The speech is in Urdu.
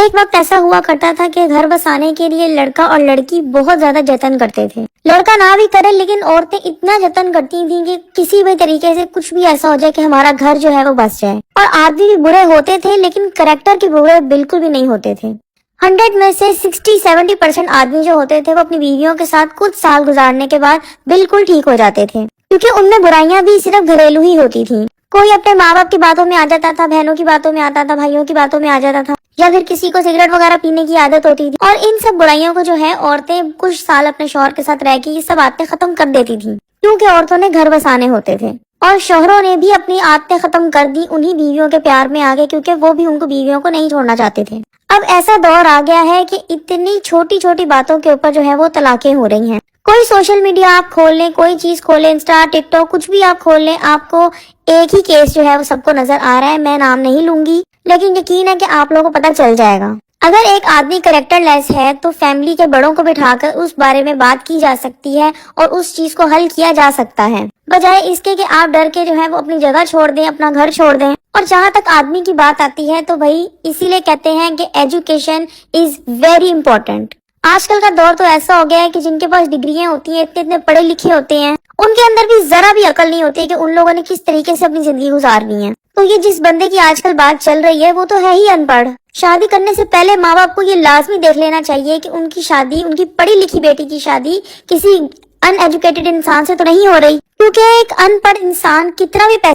ایک وقت ایسا ہوا کرتا تھا کہ گھر بسانے کے لیے لڑکا اور لڑکی بہت زیادہ جتن کرتے تھے. لڑکا نہ بھی کرے لیکن عورتیں اتنا جتن کرتی تھیں کہ کسی بھی طریقے سے کچھ بھی ایسا ہو جائے کہ ہمارا گھر جو ہے وہ بس جائے. اور آدمی بھی برے ہوتے تھے لیکن کریکٹر کے برے بالکل بھی نہیں ہوتے تھے. 100 میں سے 60-70% آدمی جو ہوتے تھے وہ اپنی بیویوں کے ساتھ کچھ سال گزارنے کے بعد بالکل ٹھیک ہو جاتے تھے، کیونکہ ان میں برائیاں بھی صرف گھریلو ہی ہوتی تھیں. کوئی اپنے ماں باپ کی باتوں میں آ جاتا تھا، بہنوں کی باتوں میں آتا تھا، بھائیوں کی باتوں میں آ جاتا تھا، یا پھر کسی کو سگریٹ وغیرہ پینے کی عادت ہوتی تھی. اور ان سب برائیوں کو جو ہے عورتیں کچھ سال اپنے شوہر کے ساتھ رہ کے یہ سب عادتیں ختم کر دیتی تھیں، کیونکہ عورتوں نے گھر بسانے ہوتے تھے. اور شوہروں نے بھی اپنی عادتیں ختم کر دی انہی بیویوں کے پیار میں آگے، کیونکہ وہ بھی ان کو بیویوں کو نہیں چھوڑنا چاہتے تھے. اب ایسا دور آ گیا ہے کہ اتنی چھوٹی چھوٹی باتوں کے اوپر جو ہے وہ طلاقیں ہو رہی ہیں. کوئی سوشل میڈیا آپ کھول لیں، کوئی چیز کھول لیں، انسٹا، ٹک ٹاک، کچھ بھی آپ کھول لیں، آپ کو ایک ہی کیس جو ہے وہ سب کو نظر آ رہا ہے. میں نام نہیں لوں گی لیکن یقین ہے کہ آپ لوگوں کو پتہ چل جائے گا. اگر ایک آدمی کریکٹر لیس ہے تو فیملی کے بڑوں کو بٹھا کر اس بارے میں بات کی جا سکتی ہے اور اس چیز کو حل کیا جا سکتا ہے، بجائے اس کے کہ آپ ڈر کے جو ہے وہ اپنی جگہ چھوڑ دیں، اپنا گھر چھوڑ دیں. اور جہاں تک آدمی کی بات آتی ہے تو بھائی اسی لیے کہتے ہیں کہ ایجوکیشن از ویری امپورٹنٹ. آج کل کا دور تو ایسا ہو گیا ہے کہ جن کے پاس ڈگریاں ہوتی ہیں، اتنے پڑھے لکھے ہوتے ہیں، ان کے اندر بھی ذرا بھی عقل نہیں ہوتی کہ ان لوگوں نے کس طریقے سے اپنی زندگی گزارنی ہے. تو یہ جس بندے کی آج کل بات چل رہی ہے وہ تو ہے ہی ان پڑھ. شادی کرنے سے پہلے ماں باپ کو یہ لازمی دیکھ لینا چاہیے کہ ان کی شادی، ان کی پڑھی لکھی بیٹی کی شادی کسی ان ایجوکیٹڈ انسان سے تو نہیں ہو رہی، کیونکہ ایک ان پڑھ انسان کتنا بھی پیسہ